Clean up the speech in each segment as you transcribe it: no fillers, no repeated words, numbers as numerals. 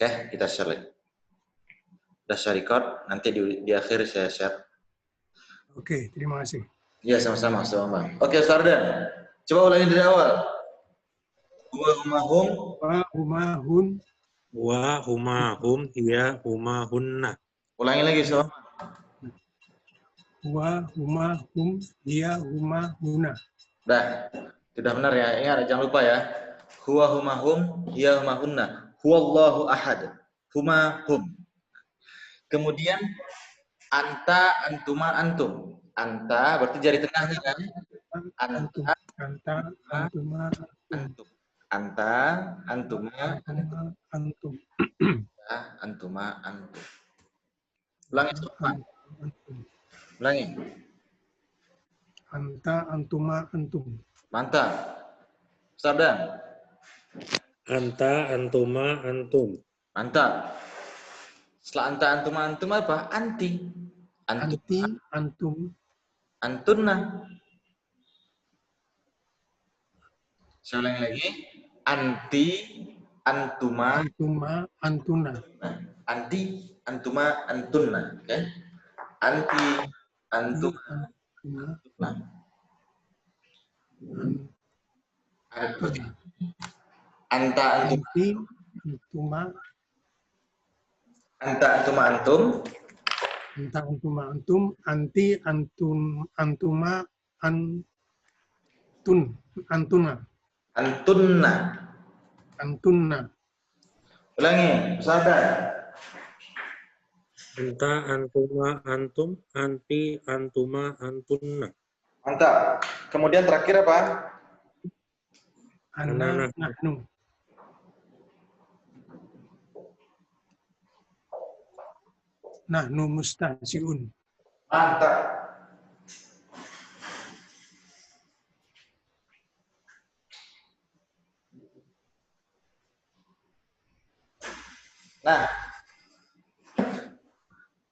Oke, kita share lagi. Udah share record, nanti di akhir saya share. Oke, terima kasih. Iya, sama-sama, Bang. Oke, Sardan. Coba ulangi dari awal. Huwa humahum. Wa humahun. Wa humahum hiya humahunna. Ulangi lagi, Sob. Wa humahum hiya humahuna. Dah, sudah benar ya. Ingat, jangan lupa ya. Huwa humahum hiya humahunna. Huwallahu ahad. Humahum. Kemudian anta, antuma, antum. Anta berarti jari tengahnya kan? Antum. Anta, antuma, Antum. Anta, antuma, antuma, antum. Antuma, antum. Ulangi, Sob. Antum. Ulangi. Anta, antuma, antum. Mantap. Sardan. Anta, antuma, antum. Mantap. Setelah anta, antuma, antum apa? Anti. Anti, antum. Antunna. Saya ulangi lagi. Anti, antuma, Antuma, antuna. anti, antuma, antunna. Oke? Anti, antum, Antuma, antunna. Anta, antum, anti, antuma, anta, antuma, antum. anta, antuma, antum. Anti, antum, antuma, antun. Antuna. Antunna. Antunna. Ulangi, Sardan. Anta, antuma, antum. Anti, antuma, antunna. Mantap. Kemudian terakhir apa? Ana, nahnu. Nahnu mustahzi'un. Mantap. Nah,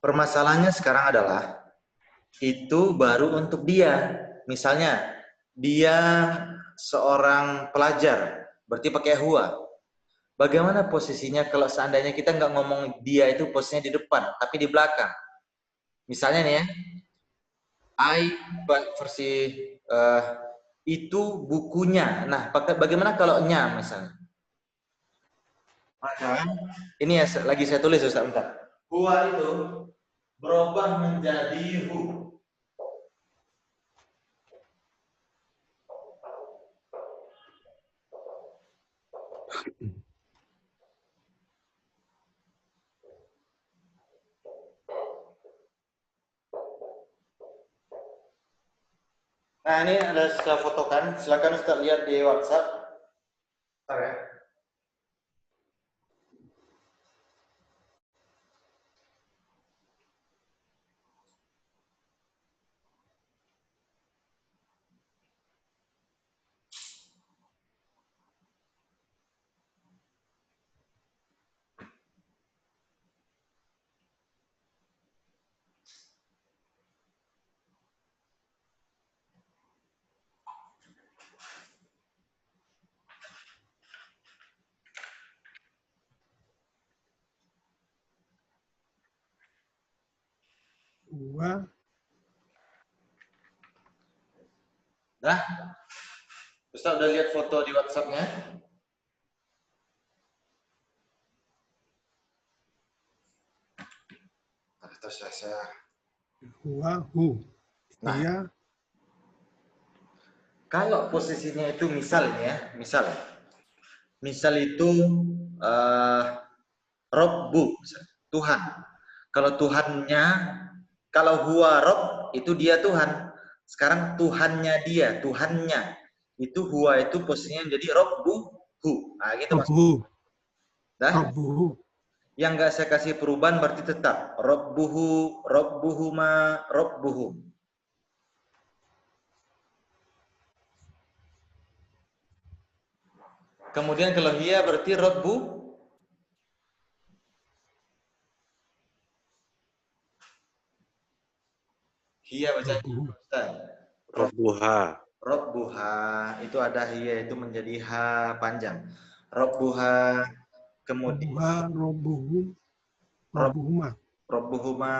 permasalahannya sekarang adalah itu baru untuk dia. Misalnya, dia seorang pelajar, berarti pakai huwa. Bagaimana posisinya kalau seandainya kita nggak ngomong dia itu posisinya di depan, tapi di belakang? Misalnya nih ya, versi itu bukunya. Nah, bagaimana kalau nya misalnya? Maka ini ya lagi saya tulis Ustaz, bentar. Huwa itu berubah menjadi hu. Nah, ini ada saya fotokan. Silakan Ustaz lihat di WhatsApp. Bentar ya. Wa, Nah, Ustaz udah lihat foto di WhatsApp-nya? Terus saya. huwa, hu. Nah, Dia, kalau posisinya itu misal ini ya, misal itu Robbu, Tuhan. Kalau Tuhannya, kalau huwa Rob itu dia Tuhan. Sekarang Tuhannya dia, Tuhannya itu huwa itu posisinya menjadi Robbu hu. Nah, gitu Mas. Rabbuhu. Dah. Rabbuhu. Yang nggak saya kasih perubahan berarti tetap Robbuhu, Robbuhuma, Robbuhum. Kemudian kalau hiya berarti Robbu. Hiya baca Rabbuha. Robbuha itu ada hiya itu menjadi ha panjang. Robbuha. kemudian Robuha, robuhum, robuhuma. robbuhuma,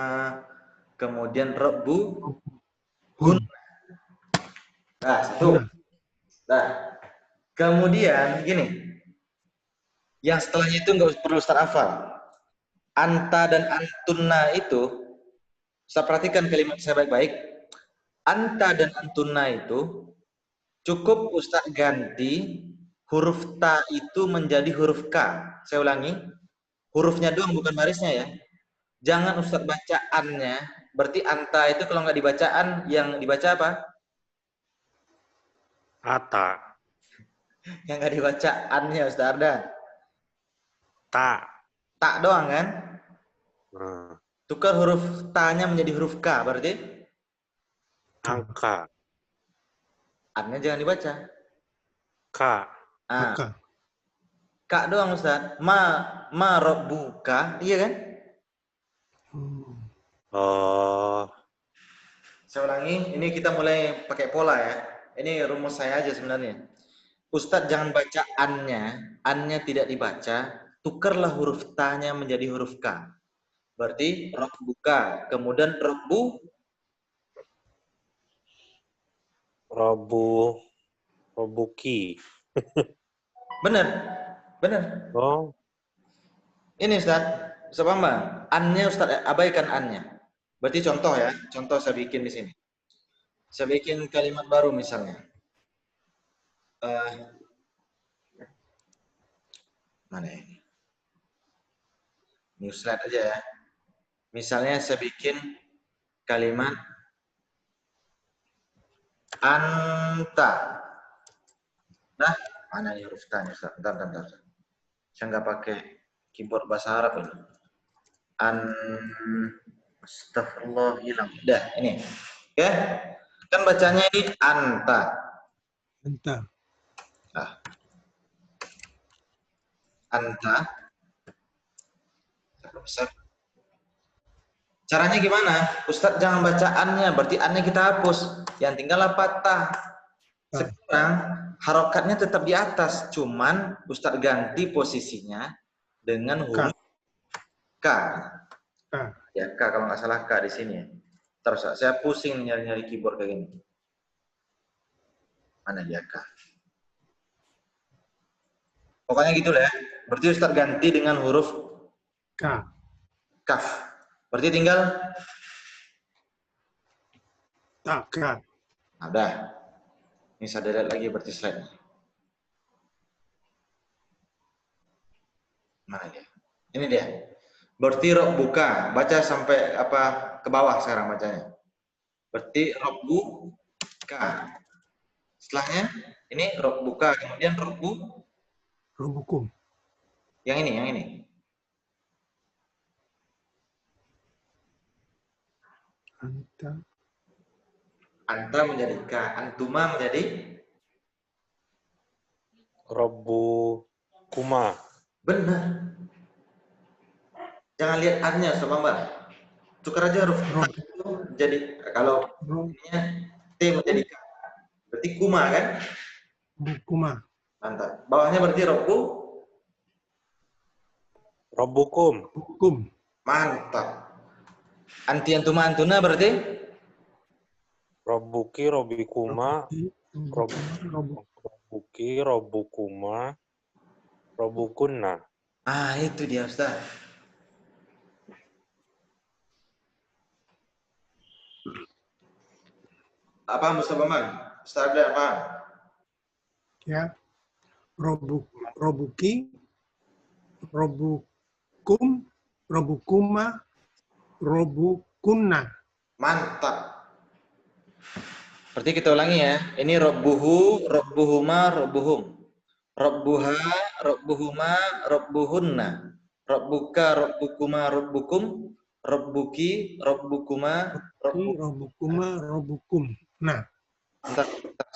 kemudian robbuhun. Hun. Nah, satu. Nah, Nah, kemudian gini, yang setelahnya itu nggak perlu Ustaz hafal. Anta dan antunna itu, saya perhatikan kalimat saya baik-baik. Anta dan antunna itu cukup Ustaz ganti huruf ta itu menjadi huruf k. Saya ulangi, hurufnya doang bukan barisnya ya. Jangan Ustaz bacaannya. Berarti anta itu kalau nggak dibacaan, yang dibaca apa? Ata. Yang nggak dibacaannya Ustaz Ardan. Ta. Tak doang kan? Nah, Tukar huruf ta-nya menjadi huruf k, berarti angka. an-nya jangan dibaca. Ka. Ah, maka. kak doang Ustaz. Ma rabbuka, iya kan? Hmm. Oh. Saya ulangi, ini kita mulai pakai pola ya. Ini rumus saya aja sebenarnya. Ustadz jangan baca an-nya tidak dibaca, tukarlah huruf ta-nya menjadi huruf k. Berarti rabbuka, kemudian Robuki. bener, bener. Oh. Ini Ustadz, Ustadz Bambang, an-nya Ustadz abaikan an-nya. Berarti contoh ya, contoh saya bikin di sini. Saya bikin kalimat baru misalnya. Mana ini? New slide aja ya. Misalnya saya bikin kalimat anta. Nah, mana nih huruf T-nya? Bentar. Saya nggak pakai keyboard bahasa Arab ini. Astagfirullah, hilang. Dah, ini. Oke. Kan bacanya ini anta. Entah. Nah, anta. Besar. Caranya gimana? Ustadz jangan bacaannya, berarti an-nya kita hapus. Yang tinggal patah. Sekarang harokatnya tetap di atas, cuman Ustadz ganti posisinya dengan huruf K. K. Ya K kalau nggak salah K di sini. Terus saya pusing nyari-nyari keyboard kayak gini. Mana dia K? Pokoknya gitu lah ya. Berarti Ustadz ganti dengan huruf K. kaf. Berarti tinggal Tak. K. ada. Ini saya delete lagi berarti slide. Mana dia? Ini dia. Berarti rok buka. Baca sampai apa ke bawah sekarang bacanya. Berarti rok buka. Setelahnya ini rok buka. Kemudian rok Robukum. yang ini. Anta. Anta menjadi K. Antuma menjadi Robukuma. benar. Jangan lihat an-nya sama Mbak. Tukar aja huruf itu jadi kalau ininya T menjadi K. Berarti kuma kan? Bukuma. Mantap. Bawahnya berarti Robukum. Bukum. mantap. Anti antuma antuna berarti Robuki, Robikuma. Robuki, Robukuma. Robukunna. ah itu dia Ustaz. Apa Ustaz Bambang? Ustaz ada apa? Ya. Robuki. Robukum. Robukuma. Robukunna. Mantap. Berarti kita ulangi ya. Ini robbuhu, robbuhuma, robbuhum. Robbuha, robbuhuma, robbuhunna. Robbuka, robbukuma, robbukum. Robbuki, robbukuma, Robukuma. Robukum. Nah. Bentar,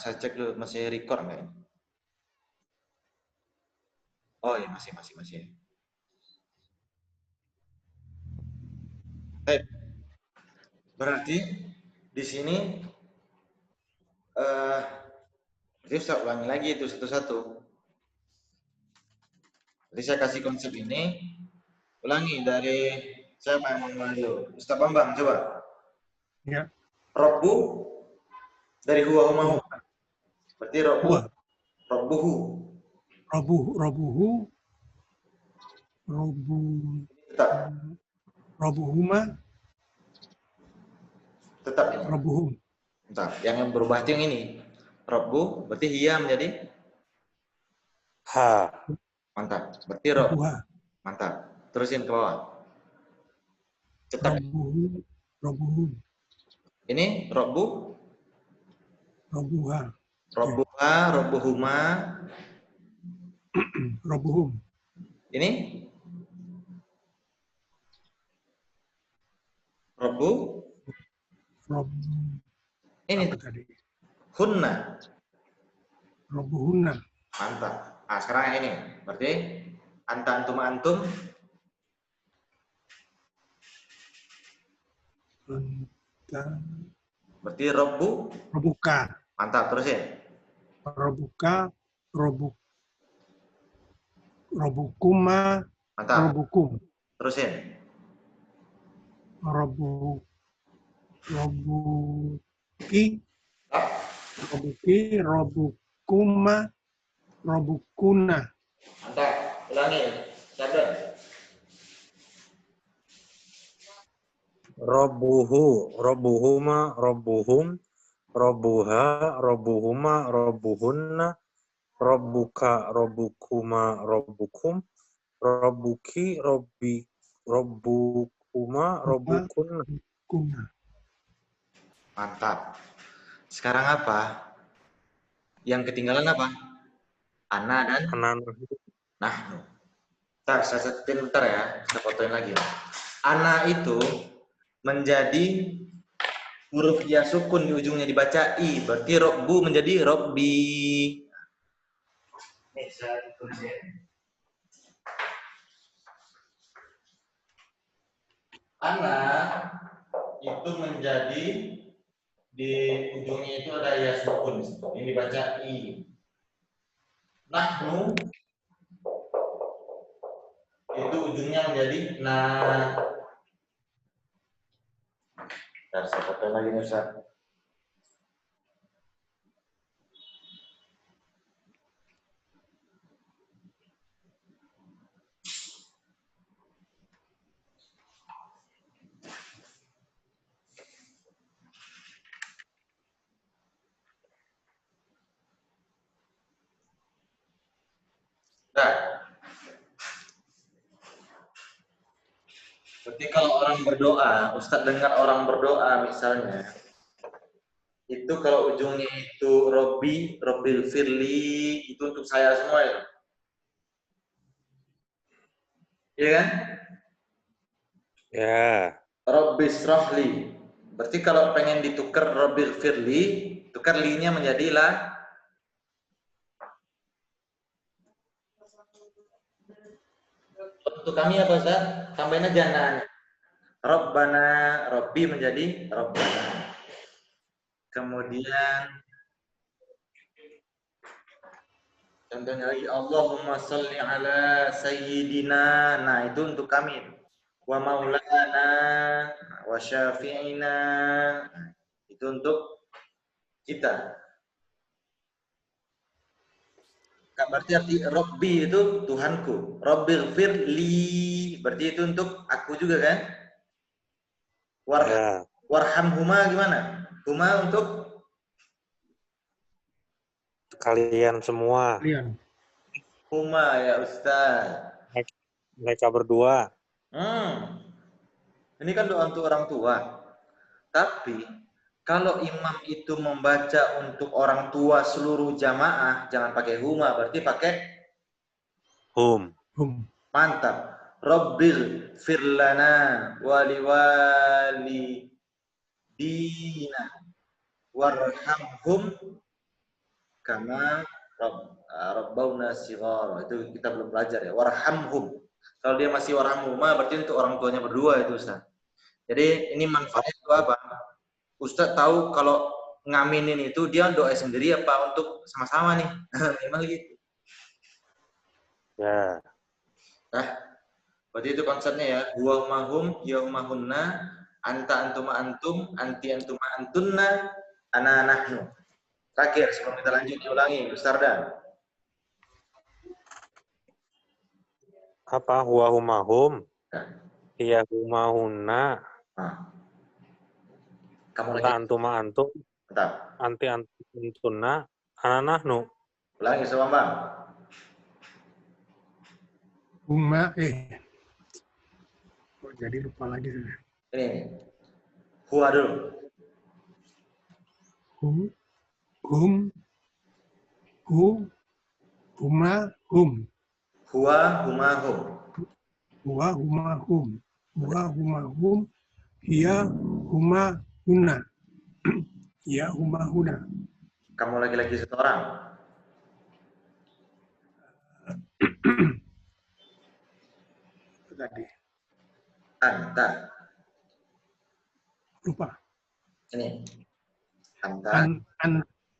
saya cek dulu masih record nggak ini? Oh iya masih. Berarti di sini jadi saya ulangi lagi itu satu-satu. Jadi saya kasih konsep ini, ulangi dari siapa yang mau maju? Ustaz Bambang, coba. Ya. Robbu dari huwa huma hu. Berarti robbu, Huwa. robbuhu. Robuhu. Tetap, Robuhuma. tetap ini. Robuhum. Bentar, yang berubah itu yang ini. Robbu, berarti hiya menjadi Ha. mantap. Berarti rob, Robuha. mantap. Terusin ke bawah. Cetak. Robuhum. Ini robbu, Robuha. robbuha, robbuhuma. Robuhum. Ini robbu. Rob. Ini Apa tadi? hunna. Robuhunna. Mantap. Nah, sekarang yang ini. Berarti antum antum. Berarti robbu. Robuka. Mantap, terusin. Robuka. Robukuma. Mantap. Robukum. Terusin. Robuki. Robukuma. Robukuna. Mantap. Ulangi. Sabar. Robbuhu, robbuhuma, robbuhum, robbuha, robbuhuma, robbuhunna, robbuka, robbukuma, robbukum, robbuki, robbukuma, robbukunna. Kuna. Mantap. Sekarang apa? Yang ketinggalan apa? Ana dan Anana. nah. Bentar, saya setin bentar ya. Saya fotoin lagi. Ana itu menjadi huruf ya sukun di ujungnya dibaca i. Berarti robbu menjadi robbi. Nih, saya tulisin. Ana itu menjadi di ujungnya itu ada ya sukun. Ini dibaca i. Nahnu itu ujungnya menjadi na. Bentar, saya foto lagi nih Ustaz. Nah, berarti kalau orang berdoa, Ustadz dengar orang berdoa misalnya, itu kalau ujungnya itu Robbi, Robbil Firli, itu untuk saya semua ya. Iya kan? Ya. Robbis Rohli. Berarti kalau pengen ditukar Robbil Firli, tukar li-nya menjadi la. Untuk kami apa Ustaz? Tambahin aja nanya. Robbana, Robbi menjadi Robbana. Kemudian contohnya lagi Allahumma sholli ala sayyidina. Nah, itu untuk kami. Wa maulana wa syafi'ina. Itu untuk kita. Berarti arti Robbi itu Tuhanku. Robbil firli. Berarti itu untuk aku juga kan? Ya. Warhamhuma gimana? Huma untuk Kalian semua. Kalian. huma ya Ustaz. Mereka berdua. Ini kan doa untuk orang tua. Tapi kalau imam itu membaca untuk orang tua seluruh jamaah, jangan pakai huma, berarti pakai Hum. mantap. Rabbil firlana wali dina warhamhum kama rabbauna sighara. Itu kita belum belajar ya. Warhamhum. Kalau dia masih warhamhuma berarti untuk orang tuanya berdua itu Ustaz. Jadi ini manfaatnya itu apa? Ustaz tahu kalau ngaminin itu dia doa sendiri apa untuk sama-sama nih? Memang gitu. Ya. Nah, berarti itu konsepnya ya. Huwa mahum, hiya mahunna, anta antuma antum, anti antuma antunna, ana nahnu. Terakhir, sebelum kita lanjut diulangi, Ustaz Dan. Apa? Huwa humahum. Nah, Iya humahunna. nah. Kamu Anta lagi. antuma antum. Bentar. Anti antunna. Ana nahnu. Ulangi, Sobat Bang. Huma, kok jadi lupa lagi. Ini. Huwa dulu. Hum, hum, hu, huma, hum. Huwa, huma, hum. Huwa, huma, hum. Huwa, huma, hum. Hiya, huma, huna. Hiya, huma, huna. Kamu lagi-lagi satu orang. Tadi Anta. lupa. Ini. Anta.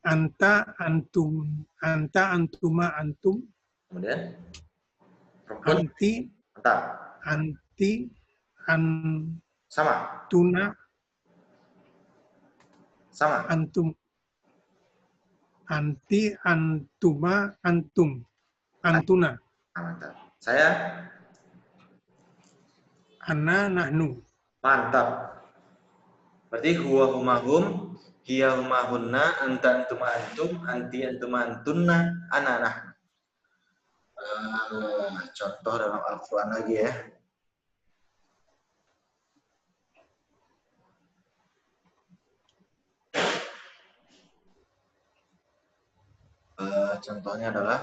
Anta, antum, anta, antuma, antum. Kemudian. Perempuan. Anti, Anta. anti, Sama. antuna, Sama. antum. Anti, antuma, antum. Antuna. Mantap. Saya. Ana, nahnu. Mantap. Berarti huwa huma hum, hiya huma hunna, anta antuma antum, anti antuma antunna, ana nahnu. Contoh dalam Al-Quran lagi ya. Contohnya adalah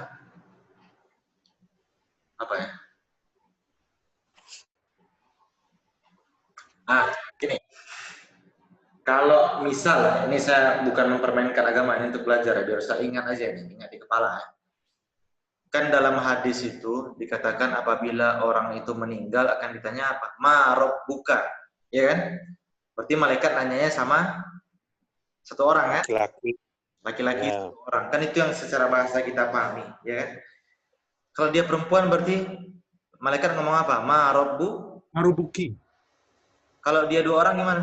apa ya? Gini. Kalau misal, ini saya bukan mempermainkan agama, ini untuk belajar ya, biar saya ingat aja nih, ingat di kepala. Kan dalam hadis itu dikatakan apabila orang itu meninggal akan ditanya apa? Ma rabbuka, ya kan? Berarti malaikat nanyanya sama satu orang ya? Laki-laki Ya. satu orang. Kan itu yang secara bahasa kita pahami, ya kan? Kalau dia perempuan berarti malaikat ngomong apa? Ma rabbu. Marubuki. Kalau dia dua orang gimana?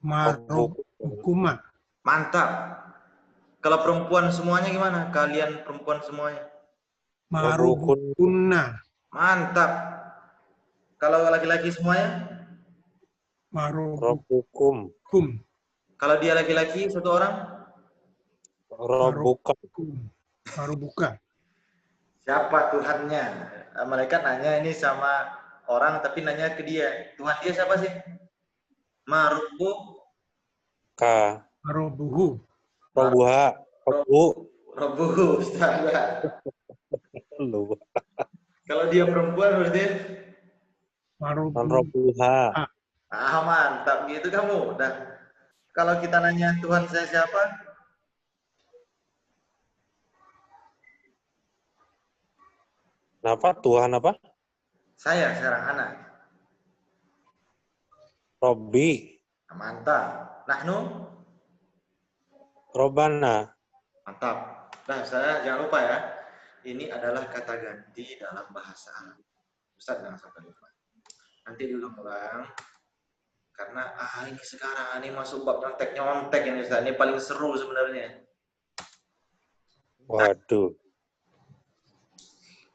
Marubukuma. Mantap. Kalau perempuan semuanya gimana? Kalian perempuan semuanya? Marubukunna. Mantap. Kalau laki-laki semuanya? Marubukum. Kalau dia laki-laki satu orang? Marubuka. Siapa Tuhannya? Malaikat nanya ini sama orang tapi nanya ke dia. Tuhan dia siapa sih? Marubuhu. Robuhu. Kalau dia perempuan berarti? Marubuha. Mantap gitu kamu. Dan kalau kita nanya Tuhan saya siapa? Kenapa? Tuhan apa? Saya sekarang anak. Robbi. Mantap. Nahnu? Robana. Mantap. Nah, saya jangan lupa ya. Ini adalah kata ganti dalam bahasa Arab. Ustaz jangan sampai lupa. Nanti diulang-ulang. Karena ini sekarang ini masuk bab nyontek ini Ustaz. Ini paling seru sebenarnya. Waduh.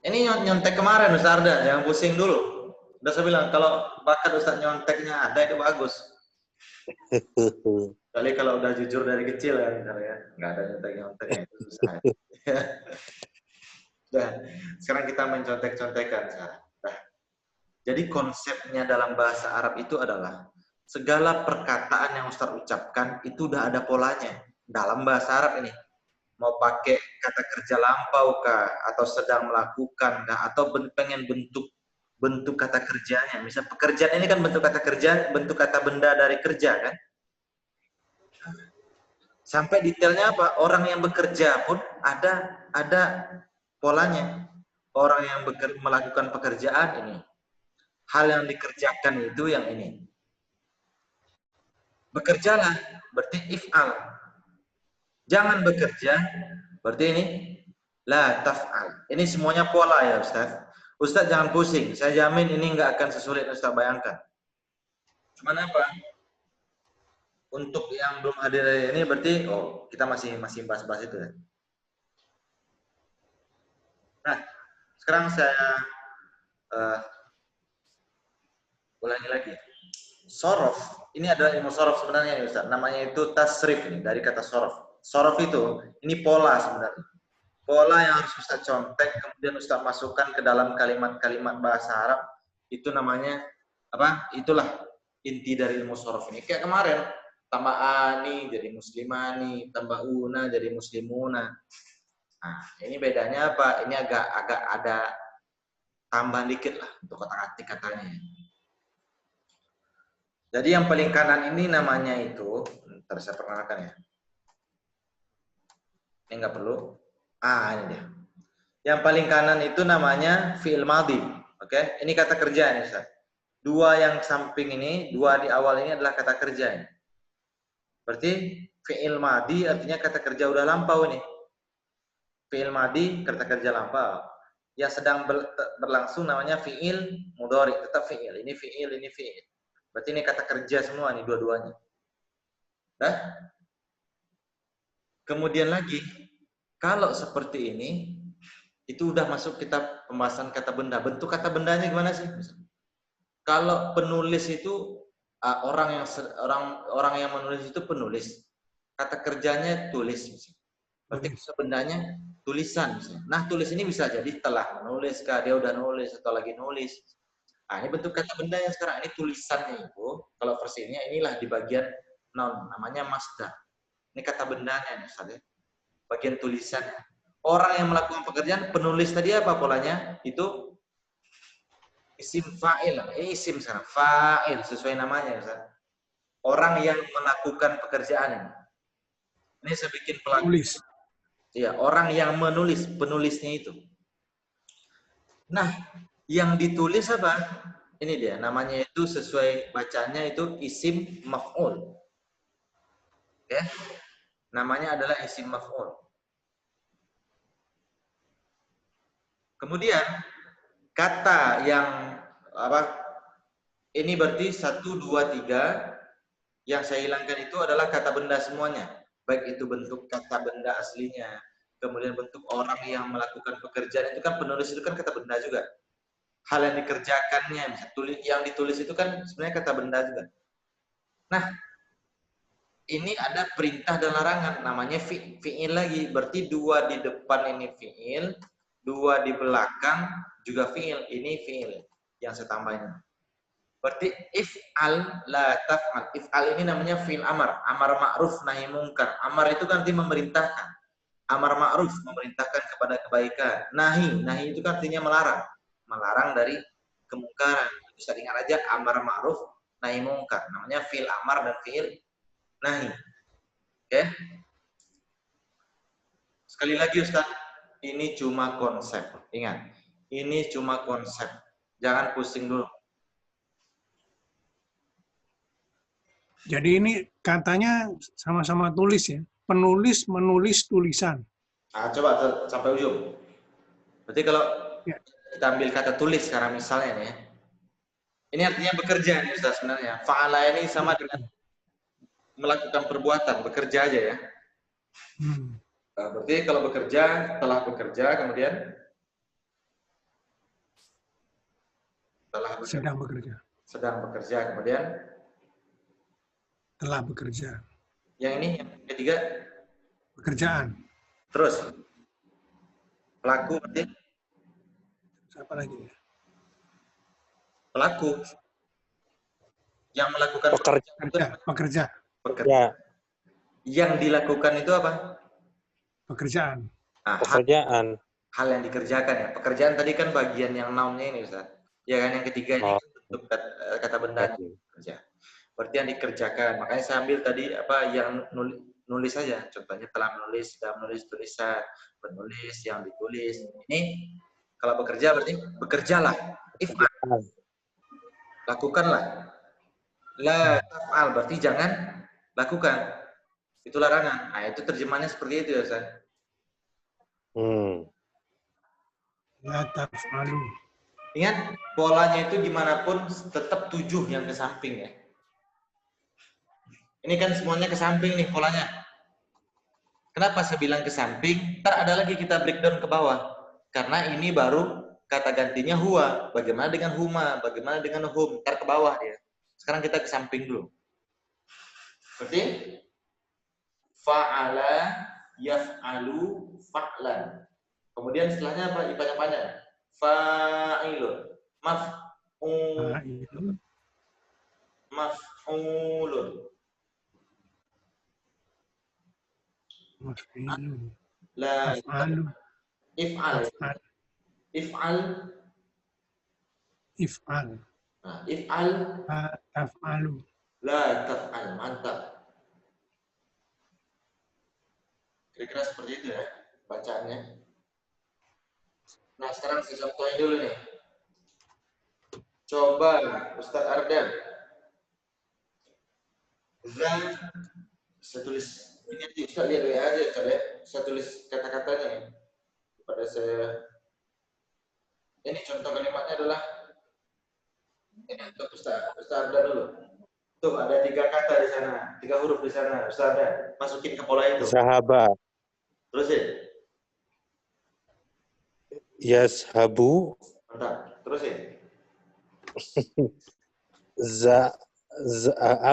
Ini nyontek kemarin Ustaz Arda, jangan pusing dulu. Udah saya bilang kalau bakat Ustaz nyonteknya ada itu bagus. Kali kalau udah jujur dari kecil kan, ya nggak ada nyontek-nyonteknya itu susah. Nah, sekarang kita mencontek-contekan. Nah, jadi konsepnya dalam bahasa Arab itu adalah segala perkataan yang Ustaz ucapkan itu udah ada polanya dalam bahasa Arab ini. Mau pakai kata kerja lampau kah, atau sedang melakukan kah, atau pengen bentuk kata kerjanya. Misal pekerjaan ini kan bentuk kata kerja, bentuk kata benda dari kerja kan. Sampai detailnya apa? Orang yang bekerja pun ada polanya. Orang yang melakukan pekerjaan ini. Hal yang dikerjakan itu yang ini. Bekerjalah, berarti if'al. Jangan bekerja, berarti ini La taf'al. Ini semuanya pola ya Ustaz. Ustaz jangan pusing. Saya jamin ini nggak akan sesulit Ustaz bayangkan. Cuman apa? Untuk yang belum hadir ini berarti kita masih bahas-bahas itu ya. Nah, sekarang saya ulangi lagi. Sorof, ini adalah ilmu sorof sebenarnya ya Ustaz. Namanya itu tasrif nih, dari kata sorof. Sorof itu, ini pola sebenarnya. Pola yang harus Ustaz contek, kemudian Ustaz masukkan ke dalam kalimat-kalimat bahasa Arab. Itu namanya, apa? Itulah inti dari ilmu sorof ini. Kayak kemarin, tambah ani jadi muslimani, tambah una jadi muslimuna. Nah, ini bedanya apa? Ini agak ada tambahan dikit lah untuk otak-atik katanya. Jadi yang paling kanan ini namanya itu, ntar saya perkenalkan ya. Ini nggak perlu. Ini dia. Yang paling kanan itu namanya fi'il madhi. Oke, ini kata kerja nih Ustaz. Dua yang samping ini, dua di awal ini adalah kata kerja. Berarti fi'il madhi artinya kata kerja udah lampau ini. Fi'il madhi kata kerja lampau. Yang sedang berlangsung namanya fi'il mudhari, tetap fi'il. Ini fi'il, ini fi'il. Berarti ini kata kerja semua nih dua-duanya. Nah, kemudian lagi, kalau seperti ini, itu udah masuk kita pembahasan kata benda. Bentuk kata bendanya gimana sih? Kalau penulis itu orang yang menulis itu penulis. Kata kerjanya tulis. Berarti kata bendanya tulisan. Nah, tulis ini bisa jadi telah menulis, dia udah nulis atau lagi nulis. Nah, ini bentuk kata benda yang sekarang. Ini tulisannya itu, kalau versinya inilah di bagian noun, namanya masdar. Ini kata bendanya nih, Ustaz. Bagian tulisannya. Orang yang melakukan pekerjaan, penulis tadi apa polanya? Itu isim fa'il. Isim sekarang. Fa'il, sesuai namanya, Ustaz. Orang yang melakukan pekerjaan ini. Ini saya bikin pelaku. Tulis. Iya, orang yang menulis, penulisnya itu. Nah, yang ditulis apa? Ini dia, namanya itu sesuai bacanya itu isim maf'ul. Oke. Namanya adalah isim maf'ul. Kemudian kata yang apa? Ini berarti 1 2 3 yang saya hilangkan itu adalah kata benda semuanya. Baik itu bentuk kata benda aslinya, kemudian bentuk orang yang melakukan pekerjaan itu kan penulis itu kan kata benda juga. Hal yang dikerjakannya, yang ditulis itu kan sebenarnya kata benda juga. Nah, ini ada perintah dan larangan, namanya fi'il lagi. Berarti dua di depan ini fi'il, dua di belakang juga fi'il. Ini fi'il yang saya tambahin. Berarti if'al la taf'al. If'al ini namanya fi'il amar. Amar ma'ruf nahi mungkar. Amar itu kan artinya memerintahkan. Amar ma'ruf memerintahkan kepada kebaikan. Nahi itu kan artinya melarang. Melarang dari kemungkaran. Bisa ingat aja amar ma'ruf nahi mungkar. Namanya fi'il amar dan fi'il nahi. Oke. Sekali lagi Ustaz, ini cuma konsep. Ingat, ini cuma konsep. Jangan pusing dulu. Jadi ini katanya sama-sama tulis ya. Penulis menulis tulisan. Coba sampai ujung. Berarti kalau kita ambil kata tulis sekarang misalnya nih, ini artinya bekerja nih Ustaz sebenarnya. Fa'ala ini sama dengan melakukan perbuatan, bekerja aja ya. Nah, berarti kalau bekerja, telah bekerja, kemudian sedang bekerja, kemudian telah bekerja. Yang ini yang ketiga pekerjaan. Terus pelaku berarti apa lagi? Pelaku yang melakukan pekerja. Yang dilakukan itu apa? Pekerjaan. Pekerjaan. Hal yang dikerjakan ya. Pekerjaan tadi kan bagian yang noun-nya ini Ustaz. Ya kan yang ketiga ini bentuk kata benda kerja. Berarti yang dikerjakan. Makanya saya ambil tadi apa yang nulis saja. Contohnya telah menulis, sudah menulis tulisan, penulis, yang ditulis. Ini kalau bekerja berarti bekerjalah. If'al. Lakukanlah. La taf'al berarti jangan lakukan. Itu larangan. Nah, itu terjemahannya seperti itu ya Ustaz. La taf'alu. Ingat, polanya itu gimana pun tetap 7 yang ke samping ya. Ini kan semuanya ke samping nih polanya. Kenapa saya bilang ke samping? Ntar ada lagi kita breakdown ke bawah. Karena ini baru kata gantinya huwa. Bagaimana dengan huma? Bagaimana dengan hum? Ntar ke bawah dia. Sekarang kita ke samping dulu. Berarti fa'ala yaf'alu fa'lan. Kemudian setelahnya apa? Dipanjang-panjang. Fa'ilun. Fa'ilun. Maf'ulun. Maf'ilun. La Af'alu. if'al. Af'al. If'al. If'al. Nah, if'al. La taf'alu. La taf'al. Mantap. Kira-kira seperti itu ya bacaannya. Nah, sekarang saya contohin dulu nih. Coba Ustaz Ardan. Saya tulis ini aja, Ustaz lihat aja Ustaz ya. Saya tulis kata-katanya ya. Pada saya ini contoh kalimatnya adalah ini untuk Ustaz Ardan dulu. Tuh ada 3 kata di sana, 3 huruf di sana. Ustaz Ardan, masukin ke pola itu. Zahaba. Terusin. Yashabu. Mantap. Terusin.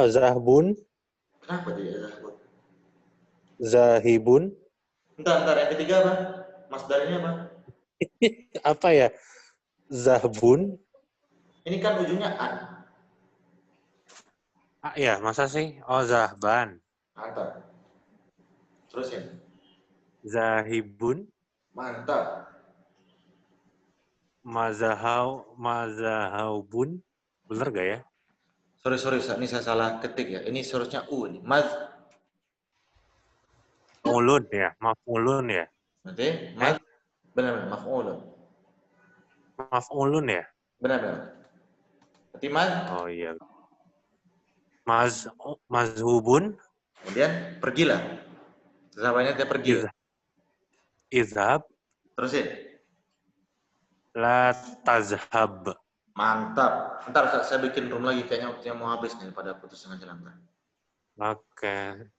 Zahbun. Kenapa dia Zahbun? Zahibun. Bentar, yang ketiga apa? Masdarnya apa? Apa ya? Zahbun. Ini kan ujungnya an. Ya, masa sih? Oh, zahban. Mantap. Terusin. Zahibun. Mantap. Mazahaubun. Bener gak ya? Sorry, ini saya salah ketik ya. Ini seharusnya u nih. Maf'ulun ya, maf'ulun ya. Berarti benar maf'ulun. Maf'ulun ya? Benar. Berarti Oh iya. Mazhubun. Kemudian pergilah. Zamannya dia pergi. Izhab. Terusin. La tazhab. Mantap. Ntar saya bikin room lagi. Kayaknya waktunya mau habis nih pada putus tengah jalan. Oke.